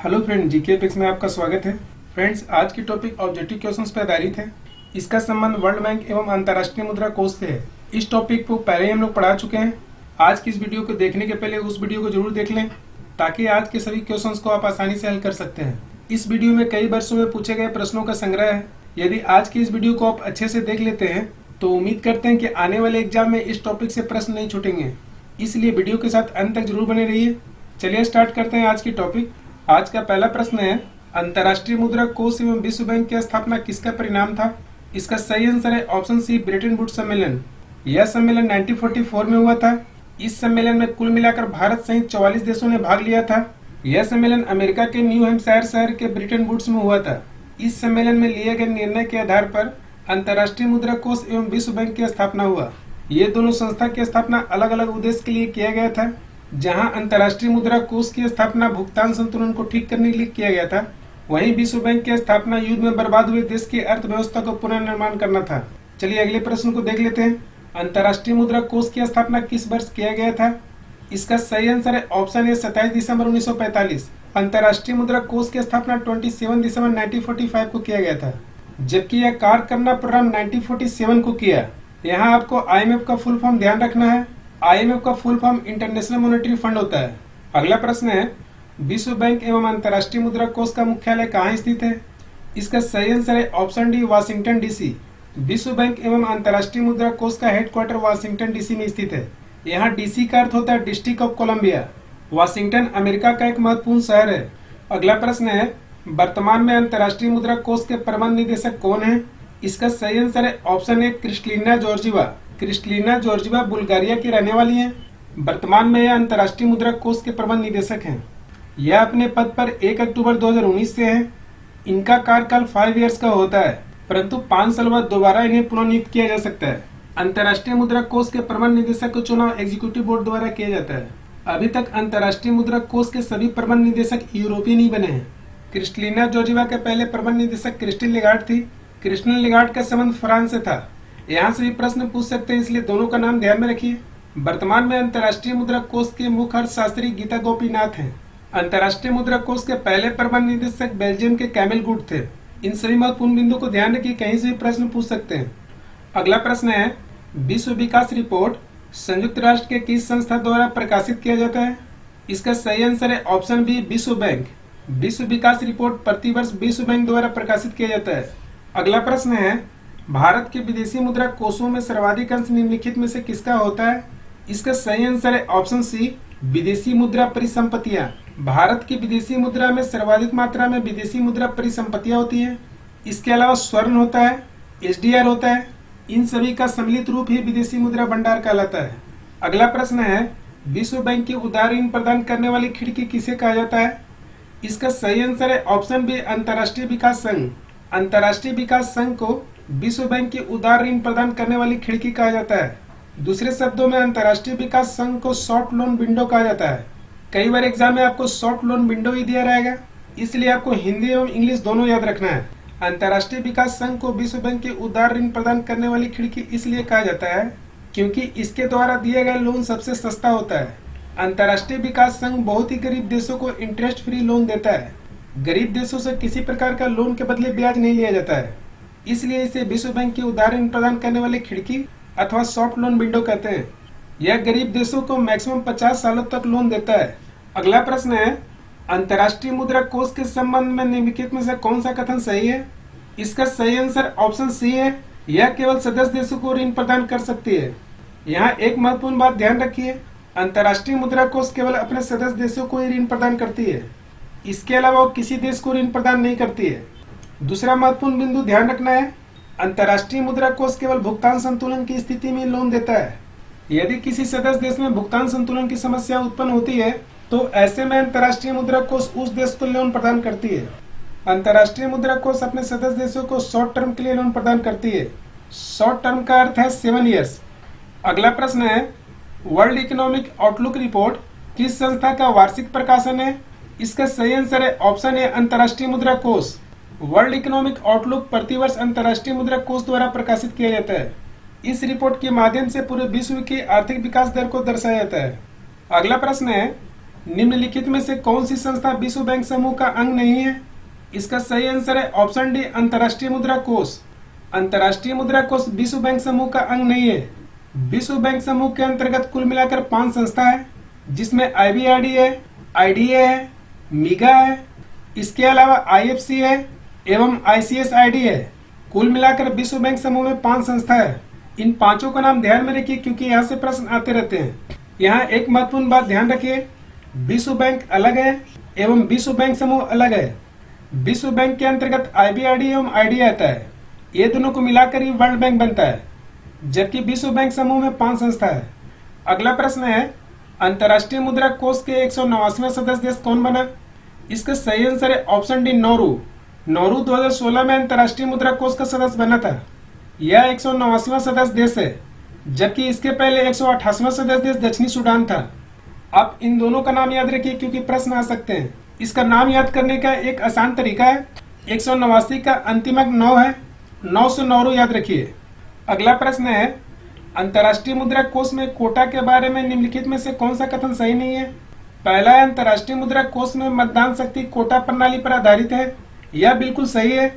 Hello friend, GK pics में आपका स्वागत है। फ्रेंड्स, आज की टॉपिक ऑब्जेक्टिव क्वेश्चंस पर आधारित है। इसका संबंध वर्ल्ड बैंक एवं अंतर्राष्ट्रीय मुद्रा कोष से है। इस टॉपिक को पहले ही हम लोग पढ़ा चुके हैं। आज की इस वीडियो को देखने के पहले उस वीडियो को जरूर देख लें, ताकि आज के सभी क्वेश्चंस को आप आसानी से हल कर सकते हैं। इस वीडियो में कई वर्षों में पूछे गए प्रश्नों का संग्रह है। यदि आज की इस वीडियो को आप अच्छे से देख लेते हैं तो उम्मीद करते हैं कि आने वाले एग्जाम में इस टॉपिक से प्रश्न नहीं छूटेंगे। इसलिए वीडियो के साथ अंत तक जरूर बने रहिए। चलिए स्टार्ट करते हैं आज की टॉपिक। आज का पहला प्रश्न है, अंतर्राष्ट्रीय मुद्रा कोष एवं विश्व बैंक की स्थापना किसका परिणाम था? इसका सही आंसर है ऑप्शन सी, ब्रेटन वुड्स सम्मेलन। यह सम्मेलन 1944 में हुआ था। इस सम्मेलन में कुल मिलाकर भारत सहित 44 देशों ने भाग लिया था। यह सम्मेलन अमेरिका के न्यू हैम्पशायर शहर के ब्रेटन वुड्स में हुआ था। इस सम्मेलन में लिए गए निर्णय के आधार पर अंतर्राष्ट्रीय मुद्रा कोष एवं विश्व बैंक की स्थापना हुआ। ये दोनों संस्था की स्थापना अलग अलग उद्देश्य के लिए किया गया था। जहां अंतर्राष्ट्रीय मुद्रा कोष की स्थापना भुगतान संतुलन को ठीक करने के लिए किया गया था, वहीं विश्व बैंक की स्थापना युद्ध में बर्बाद हुए देश की अर्थव्यवस्था को पुनर्निर्माण करना था। चलिए अगले प्रश्न को देख लेते हैं। अंतर्राष्ट्रीय मुद्रा कोष की स्थापना किस वर्ष किया गया था? इसका सही आंसर है ऑप्शन ए, 27 दिसंबर 1945। अंतर्राष्ट्रीय मुद्रा कोष की स्थापना 27 दिसंबर 1945 को किया गया था, जबकि यह कार्य करना प्रारंभ 1947 को किया। यहाँ आपको IMF का फुल फॉर्म ध्यान रखना है। IMF का full form international monetary fund होता है। अगला प्रश्न है, विश्व बैंक एवं अंतर्राष्ट्रीय मुद्रा कोष का मुख्यालय कहाँ स्थित है? इसका सही आंसर है ऑप्शन डी, वाशिंगटन DC। विश्व बैंक एवं अंतर्राष्ट्रीय मुद्रा कोष का हेडक्वार्टर वाशिंगटन DC में स्थित है। यहाँ DC का अर्थ होता है district of Columbia. Washington America का एक महत्वपूर्ण शहर है। अगला प्रश्न है, वर्तमान में अंतर्राष्ट्रीय मुद्रा कोष के प्रबंध निदेशक कौन है? इसका सही आंसर है option A, Kristalina Georgieva. Kristalina Georgieva Bulgaria की रहने वाली हैं। वर्तमान में यह अंतर्राष्ट्रीय मुद्रा कोष के प्रबंध निदेशक हैं। यह अपने पद पर 1 अक्टूबर 2019 से हैं। इनका कार्यकाल 5 ईयर्स का होता है, परंतु 5 साल बाद दोबारा इन्हें पुनः नियुक्त किया जा सकता है। अंतर्राष्ट्रीय मुद्रा कोष के प्रबंध निदेशक का चुनाव एग्जीक्यूटिव बोर्ड द्वारा किया जाता है। अभी तक अंतर्राष्ट्रीय मुद्रा कोष के सभी प्रबंध निदेशक यूरोपीय नहीं बने हैं। क्रिस्टलिना जॉर्जीवा के पहले प्रबंध निदेशक क्रिस्टिन लेगार्ड थी। क्रिस्टिन लेगार्ड का संबंध फ्रांस से था। यहाँ से भी प्रश्न पूछ सकते हैं, इसलिए दोनों का नाम ध्यान में रखिए। वर्तमान में अंतर्राष्ट्रीय मुद्रा कोष के मुख्य अर्थशास्त्री गीता गोपीनाथ हैं। अंतर्राष्ट्रीय मुद्रा कोष के पहले प्रबंध निदेशक बेल्जियम के कैमिल गुड थे। इन सभी महत्वपूर्ण बिंदुओं को ध्यान रखिए, कहीं से भी प्रश्न पूछ सकते हैं। अगला प्रश्न है, विश्व विकास रिपोर्ट संयुक्त राष्ट्र के किस संस्था द्वारा प्रकाशित किया जाता है? इसका सही आंसर है ऑप्शन बी, विश्व बैंक। विश्व विकास रिपोर्ट प्रतिवर्ष विश्व बैंक द्वारा प्रकाशित किया जाता है। अगला प्रश्न है, भारत के विदेशी मुद्रा कोषों में सर्वाधिक अंश निम्नलिखित में से किसका होता है? इसका सही आंसर है ऑप्शन सी, विदेशी मुद्रा परिसंपत्तियां। भारत की विदेशी मुद्रा में सर्वाधिक मात्रा में विदेशी मुद्रा परिसंपत्तियां होती हैं। इसके अलावा स्वर्ण होता है, SDR होता है। इन सभी का सम्मिलित रूप ही विदेशी मुद्रा भंडार कहलाता है। अगला प्रश्न है, विश्व बैंक की उदार ऋण प्रदान करने वाली खिड़की किसे कहा जाता है? इसका सही आंसर है ऑप्शन बी, अंतर्राष्ट्रीय विकास संघ। अंतर्राष्ट्रीय विकास संघ को विश्व बैंक की उदार ऋण प्रदान करने वाली खिड़की कहा जाता है। दूसरे शब्दों में अंतर्राष्ट्रीय विकास संघ को शॉर्ट लोन विंडो कहा जाता है। कई बार एग्जाम में आपको शॉर्ट लोन विंडो ही दिया रहेगा, इसलिए आपको हिंदी एवं इंग्लिश दोनों याद रखना है। अंतर्राष्ट्रीय विकास संघ को विश्व बैंक की उदार ऋण प्रदान करने वाली खिड़की इसलिए कहा जाता है क्योंकि इसके द्वारा दिए गए लोन सबसे सस्ता होता है। अंतर्राष्ट्रीय विकास संघ बहुत ही गरीब देशों को इंटरेस्ट फ्री लोन देता है। गरीब देशों से किसी प्रकार का लोन के बदले ब्याज नहीं लिया जाता है, इसलिए इसे विश्व बैंक की उदार ऋण प्रदान करने वाली खिड़की अथवा सॉफ्ट लोन विंडो कहते हैं। यह गरीब देशों को मैक्सिमम 50 सालों तक लोन देता है। अगला प्रश्न है, अंतर्राष्ट्रीय मुद्रा कोष के संबंध में निम्नलिखित में से कौन सा कथन सही है? इसका सही आंसर ऑप्शन सी है, यह केवल सदस्य देशों को ऋण प्रदान कर सकती है। यहाँ एक महत्वपूर्ण बात ध्यान रखिए, अंतर्राष्ट्रीय मुद्रा कोष केवल अपने सदस्य देशों को ही ऋण प्रदान करती है। इसके अलावा वो किसी देश को ऋण प्रदान नहीं करती है। दूसरा महत्वपूर्ण बिंदु ध्यान रखना है, अंतर्राष्ट्रीय मुद्रा कोष केवल भुगतान संतुलन की स्थिति में लोन देता है। यदि किसी सदस्य देश में भुगतान संतुलन की समस्या उत्पन्न होती है तो ऐसे में अंतर्राष्ट्रीय मुद्रा कोष उस देश को लोन प्रदान करती है। अंतर्राष्ट्रीय मुद्रा कोष अपने सदस्य देशों को शॉर्ट टर्म के लिए लोन प्रदान करती है। शॉर्ट टर्म का अर्थ है 7 ईयर्स। अगला प्रश्न है, वर्ल्ड इकोनॉमिक आउटलुक रिपोर्ट किस संस्था का वार्षिक प्रकाशन है? इसका सही आंसर है ऑप्शन ए, अंतर्राष्ट्रीय मुद्रा कोष। वर्ल्ड इकोनॉमिक आउटलुक प्रतिवर्ष अंतर्राष्ट्रीय मुद्रा कोष द्वारा प्रकाशित किया जाता है। इस रिपोर्ट के माध्यम से पूरे विश्व की आर्थिक विकास दर को दर्शाया जाता है। अगला प्रश्न है, निम्नलिखित में से कौन सी संस्था विश्व बैंक समूह का अंग नहीं है? इसका सही आंसर है ऑप्शन डी, अंतर्राष्ट्रीय मुद्रा कोष। अंतर्राष्ट्रीय मुद्रा कोष विश्व बैंक समूह का अंग नहीं है। विश्व बैंक समूह के अंतर्गत कुल मिलाकर 5 संस्था है, जिसमें IBRD है, IDA है, मीगा है, इसके अलावा IFC है एवं ICSID है। कुल मिलाकर विश्व बैंक समूह में 5 संस्था है। इन पांचों का नाम ध्यान में रखिए क्योंकि यहाँ से प्रश्न आते रहते हैं। यहाँ एक महत्वपूर्ण बात ध्यान रखिए, विश्व बैंक अलग है एवं विश्व बैंक समूह अलग है। विश्व बैंक के अंतर्गत IBRD एवं IDA आता है, ये दोनों को मिलाकर ही वर्ल्ड बैंक बनता है, जबकि विश्व बैंक समूह में 5 संस्था है। अगला प्रश्न है, अंतर्राष्ट्रीय मुद्रा कोष के 189वें सदस्य देश कौन बना? इसका सही आंसर है ऑप्शन डी, नौरू। नौरू 2016 में अंतर्राष्ट्रीय मुद्रा कोष का सदस्य बना था। यह 189वां सदस्य देश है, जबकि इसके पहले 188वां सदस्य देश दक्षिणी सूडान था। आप इन दोनों का नाम याद रखिए क्योंकि प्रश्न आ सकते हैं। इसका नाम याद करने का एक आसान तरीका है, 189 का अंतिम अंक 9 है, 9 से नौरू याद रखिए। अगला प्रश्न है, अंतर्राष्ट्रीय मुद्रा कोष में कोटा के बारे में निम्नलिखित में से कौन सा कथन सही नहीं है? पहला है, अंतर्राष्ट्रीय मुद्रा कोष में मतदान शक्ति कोटा प्रणाली पर आधारित है। यह बिल्कुल सही है।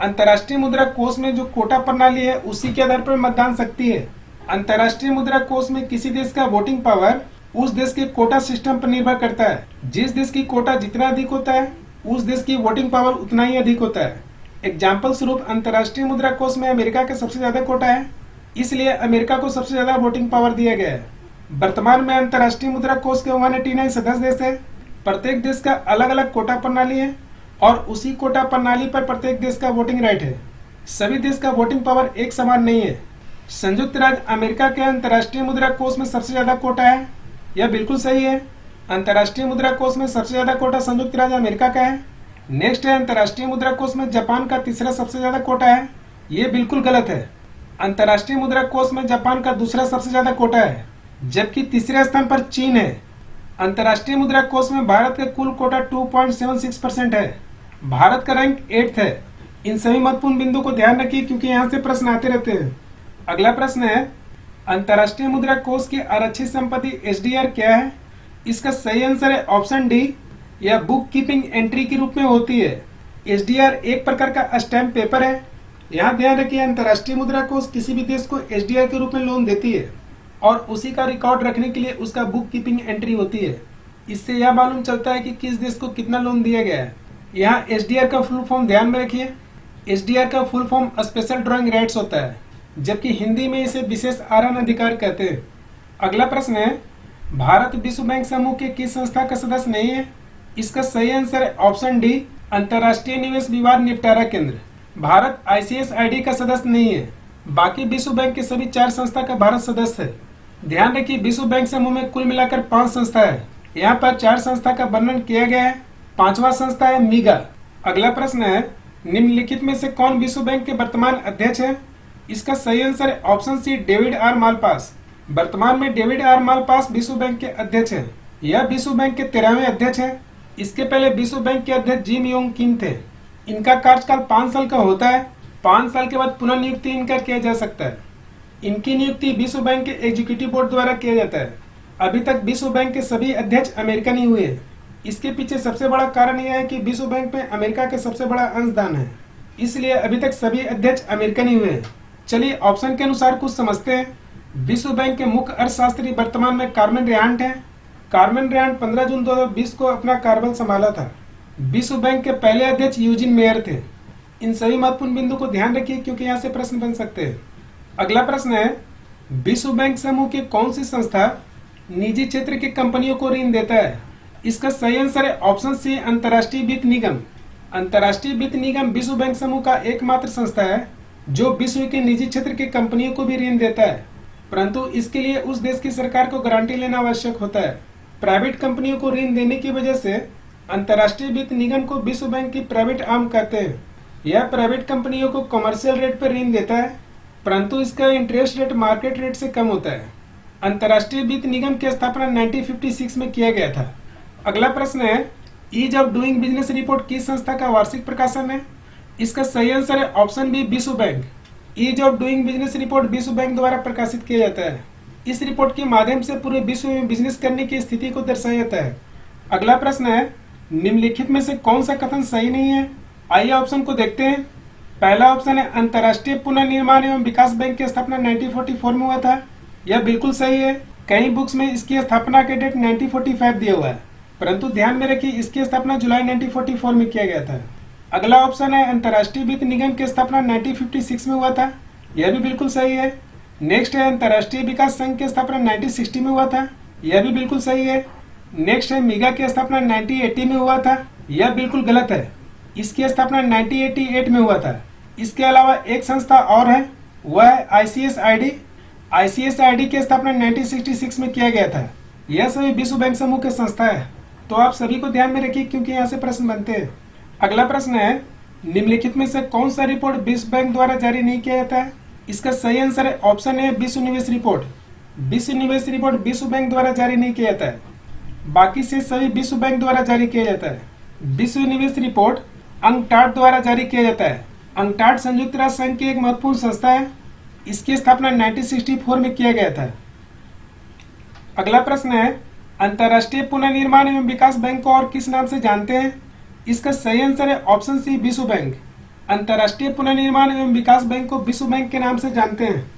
अंतर्राष्ट्रीय मुद्रा कोष में जो कोटा प्रणाली है उसी के आधार पर मतदान शक्ति है। अंतर्राष्ट्रीय मुद्रा कोष में किसी देश का वोटिंग पावर उस देश के कोटा सिस्टम पर निर्भर करता है। जिस देश की कोटा जितना अधिक होता है उस देश की वोटिंग पावर उतना ही अधिक होता है। एग्जाम्पल स्वरूप अंतर्राष्ट्रीय मुद्रा कोष में अमेरिका का सबसे ज्यादा कोटा है, इसलिए अमेरिका को सबसे ज्यादा वोटिंग पावर दिया गया है। वर्तमान में अंतर्राष्ट्रीय मुद्रा कोष के 189 सदस्य देश है। प्रत्येक देश का अलग अलग कोटा प्रणाली है और उसी कोटा प्रणाली पर प्रत्येक देश का वोटिंग राइट है। सभी देश का वोटिंग पावर एक समान नहीं है। संयुक्त राज्य अमेरिका के अंतर्राष्ट्रीय मुद्रा कोष में सबसे ज्यादा कोटा है, यह बिल्कुल सही है। अंतर्राष्ट्रीय मुद्रा कोष में सबसे ज्यादा कोटा संयुक्त राज्य अमेरिका का है। नेक्स्ट है, अंतर्राष्ट्रीय मुद्रा कोष में जापान का तीसरा सबसे ज्यादा कोटा है, ये बिल्कुल गलत है। अंतर्राष्ट्रीय मुद्रा कोष में जापान का दूसरा सबसे ज्यादा कोटा है, जबकि तीसरे स्थान पर चीन है। अंतर्राष्ट्रीय मुद्रा कोष में भारत का कुल कोटा 2.76% है। भारत का रैंक 8th है। इन सभी महत्वपूर्ण बिंदु को ध्यान रखिए क्योंकि यहाँ से प्रश्न आते रहते हैं। अगला प्रश्न है, अंतर्राष्ट्रीय मुद्रा कोष की आरक्षित संपत्ति SDR क्या है? इसका सही आंसर है ऑप्शन डी, यह बुक कीपिंग एंट्री के रूप में होती है। SDR एक प्रकार का स्टैम्प पेपर है। यहाँ ध्यान रखिए, अंतर्राष्ट्रीय मुद्रा कोष किसी भी देश को SDR के रूप में लोन देती है और उसी का रिकॉर्ड रखने के लिए उसका बुक कीपिंग एंट्री होती है। इससे यह मालूम चलता है कि किस देश को कितना लोन दिया गया है। यहाँ SDR का फुल फॉर्म ध्यान में रखिए। SDR का full form special drawing rights होता है, जबकि हिंदी में इसे विशेष आरान अधिकार कहते हैं। अगला प्रश्न है, भारत विश्व बैंक समूह के किस संस्था का सदस्य नहीं है? इसका सही आंसर है ऑप्शन डी, अंतर्राष्ट्रीय निवेश विवाद निपटारा केंद्र। भारत ICSID का सदस्य नहीं है। बाकी विश्व बैंक के सभी 4 संस्था का भारत सदस्य है। ध्यान रखिए, विश्व बैंक समूह में कुल मिलाकर 5 संस्था है। यहाँ पर 4 संस्था का वर्णन किया गया है। 5वां संस्था है मीगा। अगला प्रश्न है, निम्नलिखित में से कौन विश्व बैंक के वर्तमान अध्यक्ष है? इसका सही आंसर है option C, David R Malpass. वर्तमान में डेविड आर मालपास विश्व बैंक के अध्यक्ष हैं। यह विश्व बैंक के 13वें अध्यक्ष हैं। इसके पहले विश्व बैंक के अध्यक्ष जिम योंग किम थे। इनका कार्यकाल 5 साल का होता है। 5 साल के बाद पुनः नियुक्ति इनका किया जा सकता है। इनकी नियुक्ति विश्व बैंक के एग्जीक्यूटिव बोर्ड द्वारा किया जाता है। अभी तक विश्व बैंक के सभी अध्यक्ष अमेरिकन ही हुए हैं। इसके पीछे सबसे बड़ा कारण यह है कि विश्व बैंक में अमेरिका का सबसे बड़ा अंशदान है, इसलिए अभी तक सभी अध्यक्ष अमेरिकन ही हुए हैं। चलिए ऑप्शन के अनुसार कुछ समझते हैं। विश्व बैंक के मुख्य अर्थशास्त्री वर्तमान में कार्मेन रेहांट हैं। कार्मेन रेहांट 15 जून 2020 को अपना कार्यभार संभाला था। विश्व बैंक के पहले अध्यक्ष यूजिन मेयर थे। इन सभी महत्वपूर्ण बिंदु को ध्यान रखिए क्योंकि यहाँ से प्रश्न बन सकते हैं। अगला प्रश्न है, विश्व बैंक समूह की कौन सी संस्था निजी क्षेत्र की कंपनियों को ऋण देता है? इसका सही आंसर है ऑप्शन सी, अंतर्राष्ट्रीय वित्त निगम। अंतर्राष्ट्रीय वित्त निगम विश्व बैंक समूह का एकमात्र संस्था है जो विश्व के निजी क्षेत्र की कंपनियों को भी ऋण देता है, परंतु इसके लिए उस देश की सरकार को गारंटी लेना आवश्यक होता है। प्राइवेट कंपनियों को ऋण देने की वजह से अंतर्राष्ट्रीय वित्त निगम को विश्व बैंक की प्राइवेट आर्म कहते हैं। यह प्राइवेट कंपनियों को कमर्शियल रेट पर ऋण देता है, परंतु इसका इंटरेस्ट रेट मार्केट रेट से कम होता है। अंतर्राष्ट्रीय वित्त निगम की स्थापना 1956 में किया गया था। अगला प्रश्न है, ease of doing business report किस संस्था का वार्षिक प्रकाशन है? इसका सही आंसर है ऑप्शन बी, विश्व bank. Ease of doing business report विश्व बैंक द्वारा प्रकाशित किया जाता है। इस रिपोर्ट के माध्यम से पूरे विश्व में बिजनेस करने की स्थिति को दर्शाया जाता है। अगला प्रश्न है, निम्नलिखित में से कौन सा कथन सही नहीं है? आइए ऑप्शन को देखते हैं। पहला ऑप्शन है, अंतर्राष्ट्रीय पुनर्निर्माण एवं विकास बैंक की स्थापना 1944 में हुआ था। यह बिल्कुल सही है। कई बुक्स में इसकी स्थापना के डेट 1945 दिया हुआ है, परंतु ध्यान में रखिए इसकी स्थापना जुलाई 1944 में किया गया था। अगला ऑप्शन है, अंतर्राष्ट्रीय वित्त निगम की स्थापना 1956 में हुआ था। यह भी बिल्कुल सही है। नेक्स्ट है, अंतर्राष्ट्रीय विकास संघ की स्थापना 1960 में हुआ था। यह भी बिल्कुल सही है। नेक्स्ट है, मीगा की स्थापना 1980 में हुआ था। यह बिल्कुल गलत है। इसकी स्थापना 1988 में हुआ था। इसके अलावा एक संस्था और है, वह है ICSID। ICSID की स्थापना 1966 में किया गया था। यह सभी विश्व बैंक समूह की संस्था है, तो आप सभी को ध्यान में रखिए क्योंकि यहाँ से प्रश्न बनते हैं। अगला प्रश्न है, निम्नलिखित में से कौन सा रिपोर्ट विश्व बैंक द्वारा जारी नहीं किया जाता है? इसका सही आंसर है ऑप्शन ए, विश्व निवेश रिपोर्ट। विश्व निवेश रिपोर्ट विश्व बैंक द्वारा जारी नहीं किया जाता है, बाकी से सभी विश्व बैंक द्वारा जारी किया जाता है। विश्व निवेश रिपोर्ट अंकटाड द्वारा जारी किया जाता है। अंकटाड संयुक्त राष्ट्र संघ की एक महत्वपूर्ण संस्था है। इसकी स्थापना 1964 में किया गया था। अगला प्रश्न है, अंतर्राष्ट्रीय पुनर्निर्माण एवं विकास बैंक को और किस नाम से जानते हैं? इसका सही आंसर है ऑप्शन सी, विश्व बैंक। अंतर्राष्ट्रीय पुनर्निर्माण एवं विकास बैंक को विश्व बैंक के नाम से जानते हैं।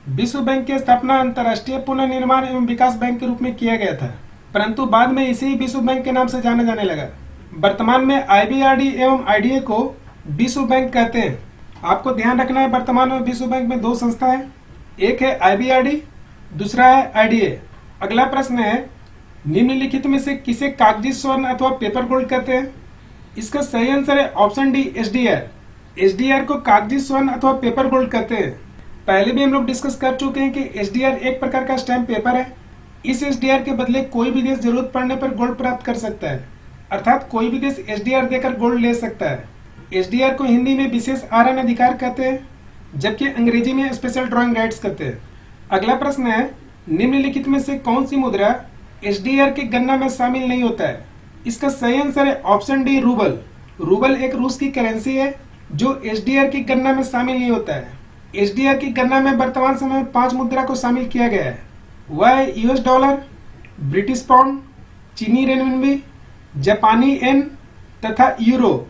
विश्व बैंक की स्थापना अंतर्राष्ट्रीय पुनर्निर्माण एवं विकास बैंक के रूप में किया गया था, परंतु बाद में इसे ही विश्व बैंक के नाम से जाना जाने लगा। वर्तमान में IBRD एवं IDA को विश्व बैंक कहते हैं। आपको ध्यान रखना है, वर्तमान में विश्व बैंक में दो संस्था है, एक है IBRD, दूसरा है IDA। अगला प्रश्न है, निम्नलिखित में से किसे कागजी स्वर्ण अथवा पेपर गोल्ड कहते हैं? इसका सही आंसर है ऑप्शन डी, SDR। SDR को कागजी स्वर्ण अथवा पेपर गोल्ड कहते हैं। पहले भी हम लोग डिस्कस कर चुके हैं कि SDR एक प्रकार का स्टैम्प पेपर है। इस SDR के बदले कोई भी देश जरूरत पड़ने पर गोल्ड प्राप्त कर सकता है, अर्थात कोई भी देश SDR देकर गोल्ड ले सकता है। SDR को हिंदी में विशेष आरण अधिकार कहते हैं, जबकि अंग्रेजी में स्पेशल ड्राइंग राइट्स कहते हैं। अगला प्रश्न है, निम्नलिखित में से कौन सी मुद्रा SDR के गणना में शामिल नहीं होता है? इसका सही आंसर है ऑप्शन डी, रूबल। रूबल एक रूस की करेंसी है जो SDR की गणना में शामिल नहीं होता है। SDR की गणना में वर्तमान समय में 5 मुद्रा को शामिल किया गया है। वह है US डॉलर, ब्रिटिश पाउंड, चीनी रेनमिनबी, जापानी येन तथा यूरो।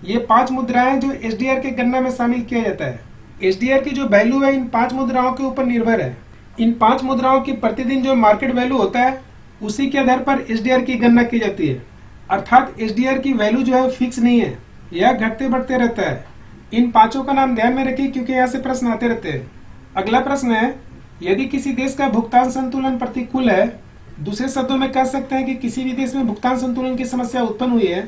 ये 5 मुद्राएं जो SDR के गणना में शामिल किया जाता है। SDR की जो वैल्यू है इन 5 मुद्राओं के ऊपर निर्भर है। इन 5 मुद्राओं की प्रतिदिन जो मार्केट वैल्यू होता है उसी के आधार पर SDR की गणना की जाती है, अर्थात SDR की वैल्यू जो है फिक्स नहीं है, यह घटते बढ़ते रहता है। इन पांचों का नाम ध्यान में रखिए क्योंकि यहाँ से प्रश्न आते रहते हैं। अगला प्रश्न है, यदि किसी देश का भुगतान संतुलन प्रतिकूल है, दूसरे शब्दों में कह सकते हैं कि किसी भी देश में भुगतान संतुलन की समस्या उत्पन्न हुई है,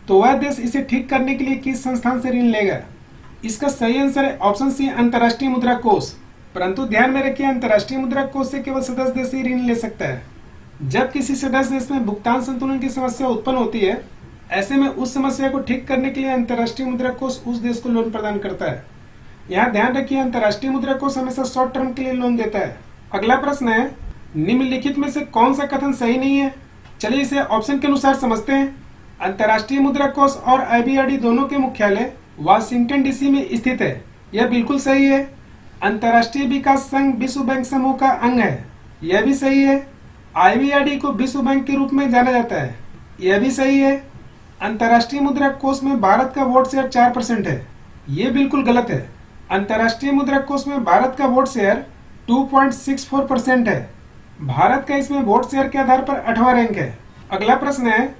तो वह देश इसे ठीक करने के लिए किस संस्थान से ऋण लेगा? इसका सही आंसर है ऑप्शन सी, अंतर्राष्ट्रीय मुद्रा कोष। परंतु ध्यान में रखिए, अंतर्राष्ट्रीय मुद्रा कोष से केवल सदस्य देश ही ऋण ले सकता है। जब किसी सदस्य देश में भुगतान संतुलन की समस्या उत्पन्न होती है, ऐसे में उस समस्या को ठीक करने के लिए अंतर्राष्ट्रीय मुद्रा कोष उस देश को लोन प्रदान करता है। यहाँ ध्यान रखिए, अंतर्राष्ट्रीय मुद्रा कोष हमेशा शॉर्ट टर्म के लिए लोन देता है। अगला प्रश्न है, निम्नलिखित में से कौन सा कथन सही नहीं है? चलिए इसे ऑप्शन के अनुसार समझते हैं। अंतर्राष्ट्रीय मुद्रा कोष और IBRD दोनों के मुख्यालय वाशिंगटन DC में स्थित है। यह बिल्कुल सही है। अंतर्राष्ट्रीय विकास संघ विश्व बैंक समूह का अंग है। यह भी सही है। IBRD को विश्व बैंक के रूप में जाना जाता है। यह भी सही है। अंतर्राष्ट्रीय मुद्रा कोष में भारत का वोट शेयर 4% है। ये बिल्कुल गलत है। अंतर्राष्ट्रीय मुद्रा कोष में भारत का वोट शेयर 2.64% है। भारत का इसमें वोट शेयर के आधार पर 8वां रैंक है। अगला प्रश्न है,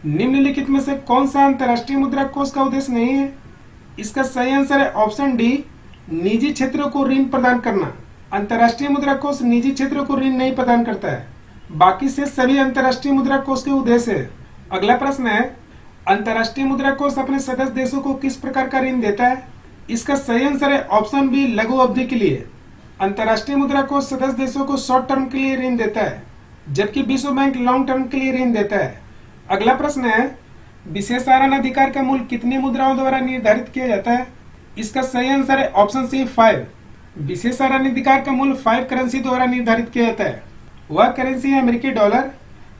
निम्नलिखित में से कौन सा अंतर्राष्ट्रीय मुद्रा कोष का उद्देश्य नहीं है? इसका सही आंसर है ऑप्शन डी, निजी क्षेत्रों को ऋण प्रदान करना। अंतर्राष्ट्रीय मुद्रा कोष निजी क्षेत्रों को ऋण नहीं प्रदान करता है, बाकी से सभी अंतर्राष्ट्रीय मुद्रा कोष के उद्देश्य है। अगला प्रश्न है, अंतर्राष्ट्रीय मुद्रा कोष अपने सदस्य देशों को किस प्रकार का ऋण देता है? इसका सही आंसर है ऑप्शन बी, लघु अवधि के लिए। अंतर्राष्ट्रीय मुद्रा कोष सदस्य देशों को शॉर्ट टर्म के लिए ऋण देता है, जबकि विश्व बैंक लॉन्ग टर्म के लिए ऋण देता है। अगला प्रश्न है, विशेषारण अधिकार का मूल्य कितनी मुद्राओं द्वारा निर्धारित किया जाता है? इसका सही आंसर है ऑप्शन सी, 5। विशेषारण अधिकार का मूल्य 5 करेंसी द्वारा निर्धारित किया जाता है। वह करेंसी है अमेरिकी डॉलर,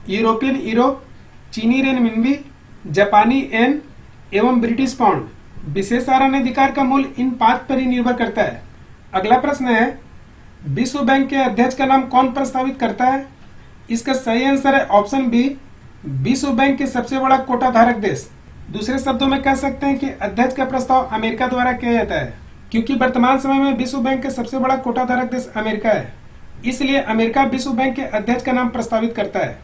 यूरोपियन यूरो, चीनी रेनमिनबी, जापानी येन एवं ब्रिटिश पाउंड। विशेषारण अधिकार का मूल्य इन 5 पर ही निर्भर करता है। अगला प्रश्न है, विश्व बैंक के अध्यक्ष का नाम कौन प्रस्तावित करता है? इसका सही आंसर है ऑप्शन बी, विश्व बैंक के सबसे बड़ा कोटा धारक देश। दूसरे शब्दों में कह सकते हैं कि अध्यक्ष का प्रस्ताव अमेरिका द्वारा किया जाता है, क्योंकि वर्तमान समय में विश्व बैंक का सबसे बड़ा कोटा धारक देश अमेरिका है। इसलिए अमेरिका विश्व बैंक के अध्यक्ष का नाम प्रस्तावित करता है।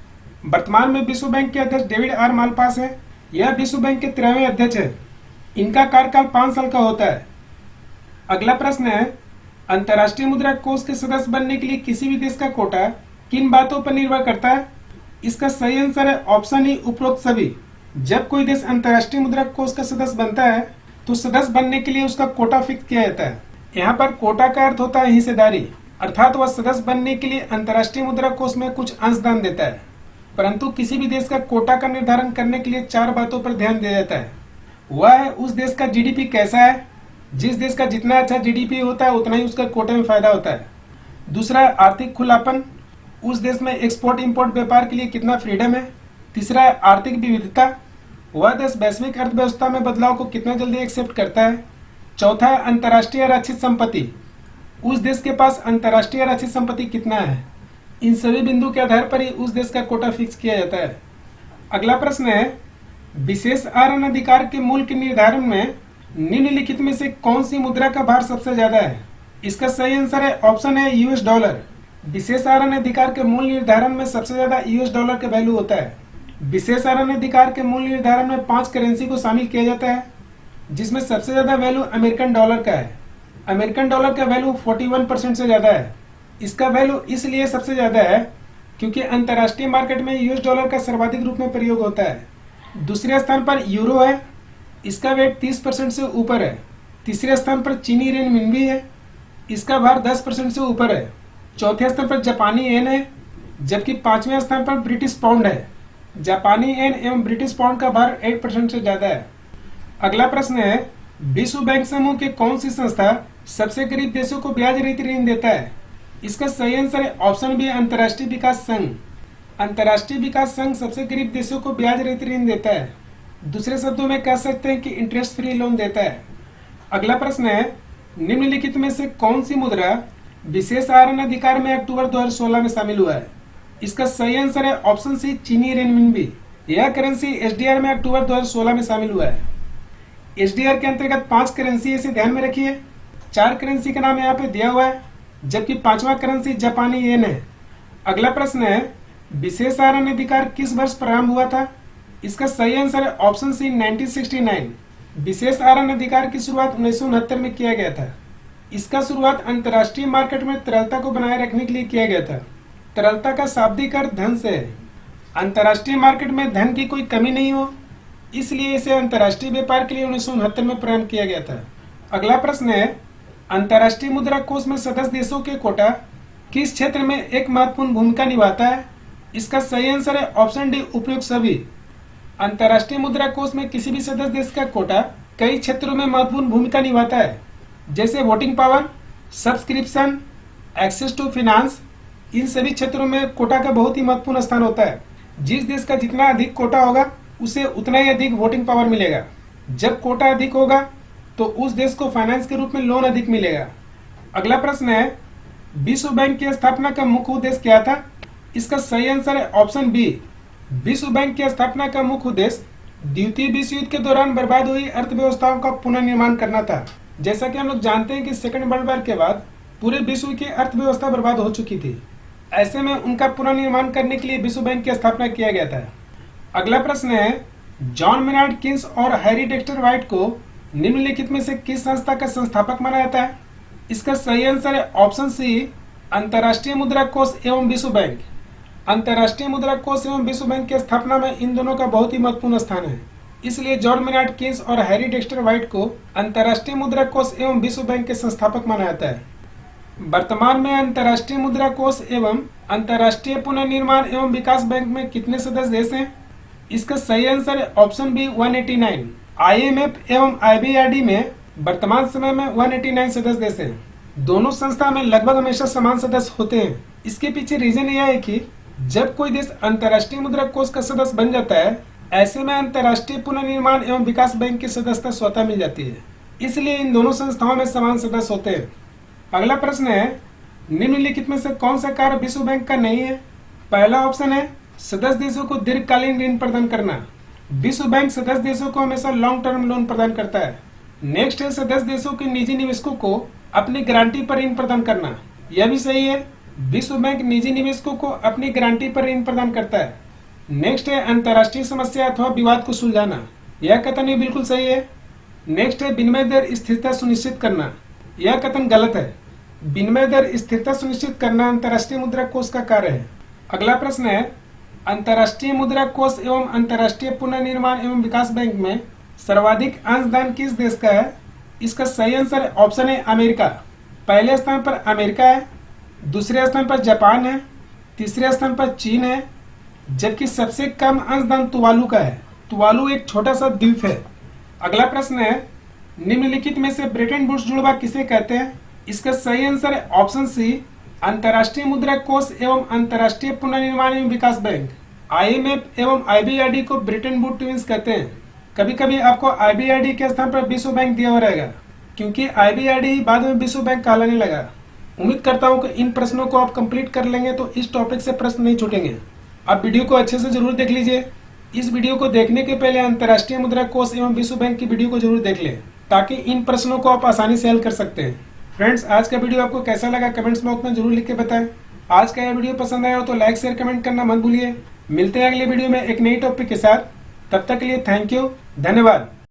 वर्तमान में विश्व बैंक के अध्यक्ष डेविड आर मालपास है। यह विश्व बैंक के 13वें अध्यक्ष है। इनका कार्यकाल 5 साल का होता है। अगला प्रश्न है, अंतर्राष्ट्रीय मुद्रा कोष के सदस्य बनने के लिए किसी भी देश का कोटा किन बातों पर निर्भर करता है? इसका सही आंसर है ऑप्शन ई, उपरोक्त सभी। जब कोई देश अंतर्राष्ट्रीय मुद्रा कोष का सदस्य बनता है तो सदस्य बनने के लिए उसका कोटा फिक्स किया जाता है। यहाँ पर कोटा का अर्थ होता है हिस्सेदारी, अर्थात वह सदस्य बनने के लिए अंतर्राष्ट्रीय मुद्रा कोष में कुछ अंशदान देता है। परंतु किसी भी देश का कोटा का निर्धारण करने के लिए 4 बातों पर ध्यान दिया जाता है। वह है, उस देश का जीडीपी कैसा है। जिस देश का जितना अच्छा जीडीपी होता है उतना ही उसका कोटे में फायदा होता है। दूसरा है आर्थिक खुलापन, उस देश में एक्सपोर्ट इंपोर्ट व्यापार के लिए कितना फ्रीडम है। तीसरा है आर्थिक विविधता, वह देश वैश्विक अर्थव्यवस्था में बदलाव को कितना जल्दी एक्सेप्ट करता है। चौथा है अंतर्राष्ट्रीय आरक्षित संपत्ति, उस देश के पास अंतर्राष्ट्रीय आरक्षित संपत्ति कितना है। इन सभी बिंदु के आधार पर ही उस देश का कोटा फिक्स किया जाता है। अगला प्रश्न है, विशेष आरण अधिकार के मूल्य के निर्धारण में निम्नलिखित में से कौन सी मुद्रा का भार सबसे ज्यादा है? इसका सही आंसर है ऑप्शन है यूएस डॉलर। विशेष आरण अधिकार के मूल्य निर्धारण में सबसे ज्यादा यूएस डॉलर का वैल्यू होता है। विशेष आरण अधिकार के मूल्य निर्धारण में 5 करेंसी को शामिल किया जाता है, जिसमें सबसे ज्यादा वैल्यू अमेरिकन डॉलर का है। अमेरिकन डॉलर का वैल्यू 41% से ज्यादा है। इसका वैल्यू इसलिए सबसे ज्यादा है क्योंकि अंतर्राष्ट्रीय मार्केट में यूएस डॉलर का सर्वाधिक रूप में प्रयोग होता है। दूसरे स्थान पर यूरो है, इसका वेट 30% से ऊपर है। तीसरे स्थान पर चीनी रेनमिनबी है, इसका भार 10% से ऊपर है। चौथे स्थान पर जापानी येन है, जबकि 5वें स्थान पर ब्रिटिश पाउंड है। जापानी येन एवं ब्रिटिश पाउंड का भार 8% से ज्यादा है। अगला प्रश्न है, विश्व बैंक समूह के कौन सी संस्था सबसे गरीब देशों को ब्याज रहित ऋण देता है? इसका सही आंसर है ऑप्शन बी, अंतर्राष्ट्रीय विकास संघ। अंतर्राष्ट्रीय विकास संघ सबसे गरीब देशों को ब्याज रहित ऋण देता है। दूसरे शब्दों में कह सकते हैं कि इंटरेस्ट फ्री लोन देता है। अगला प्रश्न है, निम्नलिखित में से कौन सी मुद्रा विशेष आरण अधिकार में अक्टूबर 2016 में शामिल हुआ है? इसका सही आंसर है ऑप्शन सी, चीनी रेनमिनबी। यह करेंसी एसडीआर में अक्टूबर 2016 में शामिल हुआ है। एसडीआर के अंतर्गत 5 करेंसी इसे ध्यान में रखिए। 4 करेंसी का नाम यहाँ पे दिया हुआ है, जबकि 5वां करेंसी जापानी येन है। अगला प्रश्न है, विशेष आरण अधिकार किस वर्ष प्रारंभ हुआ था? इसका सही आंसर है ऑप्शन सी, 1969। विशेष आरण अधिकार की शुरुआत 1969 में किया गया था। इसका शुरुआत अंतर्राष्ट्रीय मार्केट में तरलता को बनाए रखने के लिए किया गया था। तरलता का शाब्दिक अर्थ धन से है। अंतर्राष्ट्रीय मार्केट में धन की कोई कमी नहीं हो, इसलिए इसे अंतर्राष्ट्रीय व्यापार के लिए 1969 में प्रारंभ किया गया था। अगला प्रश्न है, अंतर्राष्ट्रीय मुद्रा कोष में सदस्य देशों के कोटा किस क्षेत्र में एक महत्वपूर्ण भूमिका निभाता है? इसका सही आंसर है ऑप्शन डी, उपयुक्त सभी। अंतर्राष्ट्रीय मुद्रा कोष में किसी भी सदस्य देश का कोटा कई क्षेत्रों में महत्वपूर्ण भूमिका निभाता है, जैसे voting power, subscription, access to finance. इन सभी क्षेत्रों में कोटा का बहुत ही महत्वपूर्ण स्थान होता है। जिस देश का जितना अधिक कोटा होगा उसे उतना ही अधिक वोटिंग पावर मिलेगा। जब कोटा अधिक होगा तो उस देश को फाइनेंस के रूप में लोन अधिक मिलेगा। अगला प्रश्न है, विश्व बैंक की स्थापना का मुख्य उद्देश्य क्या था? इसका सही आंसर है ऑप्शन बी, विश्व बैंक की स्थापना का मुख्य उद्देश्य द्वितीय विश्व युद्ध के दौरान बर्बाद हुई अर्थव्यवस्थाओं का पुनर्निर्माण करना था। जैसा कि हम लोग जानते हैं कि सेकंड वर्ल्ड वॉर के बाद पूरे विश्व की अर्थव्यवस्था बर्बाद हो चुकी थी। ऐसे में उनका पुनर्निर्माण करने के लिए विश्व बैंक की स्थापना किया गया था। अगला प्रश्न है, जॉन मेनार्ड किन्स और हैरी डेक्स्टर व्हाइट को निम्नलिखित में से किस संस्था का संस्थापक माना जाता है? इसका सही आंसर है ऑप्शन सी, अंतर्राष्ट्रीय मुद्रा कोष एवं विश्व बैंक। अंतर्राष्ट्रीय मुद्रा कोष एवं विश्व बैंक की स्थापना में इन दोनों का बहुत ही महत्वपूर्ण स्थान है। इसलिए जॉन मेनार्ड किन्स और हैरी डेक्स्टर व्हाइट को अंतर्राष्ट्रीय मुद्रा कोष एवं विश्व बैंक के संस्थापक माना जाता है। वर्तमान में अंतर्राष्ट्रीय मुद्रा कोष एवं अंतर्राष्ट्रीय पुनर्निर्माण एवं विकास बैंक में कितने सदस्य देश हैं? इसका सही आंसर है ऑप्शन बी, 189। आईएमएफ एवं आईबीआरडी में वर्तमान समय में 189 सदस्य देश हैं। दोनों संस्था में लगभग हमेशा समान सदस्य होते हैं। इसके पीछे रीजन यह है कि जब कोई देश अंतर्राष्ट्रीय मुद्रा कोष का सदस्य बन जाता है, ऐसे में अंतर्राष्ट्रीय पुनर्निर्माण एवं विकास बैंक की सदस्यता स्वतः मिल जाती है। इसलिए इन दोनों संस्थाओं में समान सदस्य होते हैं। अगला प्रश्न है, निम्नलिखित में से कौन सा कार्य विश्व बैंक का नहीं है? पहला ऑप्शन है सदस्य देशों को दीर्घकालीन ऋण प्रदान करना। विश्व बैंक सदस्य देशों को हमेशा लॉन्ग टर्म लोन प्रदान करता है। नेक्स्ट है सदस्य देशों के निजी निवेशकों को अपनी गारंटी पर ऋण प्रदान करना। यह भी सही है, विश्व बैंक निजी निवेशकों को अपनी गारंटी पर ऋण प्रदान करता है। नेक्स्ट है अंतर्राष्ट्रीय समस्या अथवा विवाद को सुलझाना। यह कथन भी बिल्कुल सही है। नेक्स्ट है विनिमय दर स्थिरता सुनिश्चित करना। यह कथन गलत है। विनिमय दर स्थिरता सुनिश्चित करना अंतर्राष्ट्रीय मुद्रा कोष का कार्य है। अगला प्रश्न है अंतर्राष्ट्रीय मुद्रा कोष एवं अंतर्राष्ट्रीय पुनर्निर्माण एवं विकास बैंक में सर्वाधिक अंशदान किस देश का है? इसका सही आंसर ऑप्शन है अमेरिका। पहले स्थान पर अमेरिका है, दूसरे स्थान पर जापान है, तीसरे स्थान पर चीन है, जबकि सबसे कम अंशदान तुवालू का है। तुवालू एक छोटा सा द्वीप है। अगला प्रश्न है निम्नलिखित में से ब्रेटन वुड्स जुड़वा किसे कहते हैं? इसका सही आंसर है ऑप्शन सी अंतर्राष्ट्रीय मुद्रा कोष एवं अंतर्राष्ट्रीय पुनर्निर्माण एवं विकास बैंक। IMF एवं IBRD को ब्रेटन वुड ट्विंस कहते हैं। कभी कभी आपको IBRD के स्थान पर विश्व बैंक दिया हुआ रहेगा, क्योंकि IBRD बाद में विश्व बैंक कहलाने लगा। उम्मीद करता हूँ कि इन प्रश्नों को आप कंप्लीट कर लेंगे तो इस टॉपिक से प्रश्न नहीं छूटेंगे। आप वीडियो को अच्छे से जरूर देख लीजिए। इस वीडियो को देखने के पहले अंतर्राष्ट्रीय मुद्रा कोष एवं विश्व बैंक की वीडियो को जरूर देख लें, ताकि इन प्रश्नों को आप आसानी से हल कर सकते हैं। फ्रेंड्स, आज का वीडियो आपको कैसा लगा कमेंट्स बॉक्स में जरूर लिख के बताएं। आज का यह वीडियो पसंद आया हो तो लाइक शेयर कमेंट करना मत भूलिए। मिलते हैं अगले वीडियो में एक नई टॉपिक के साथ। तब तक के लिए थैंक यू, धन्यवाद।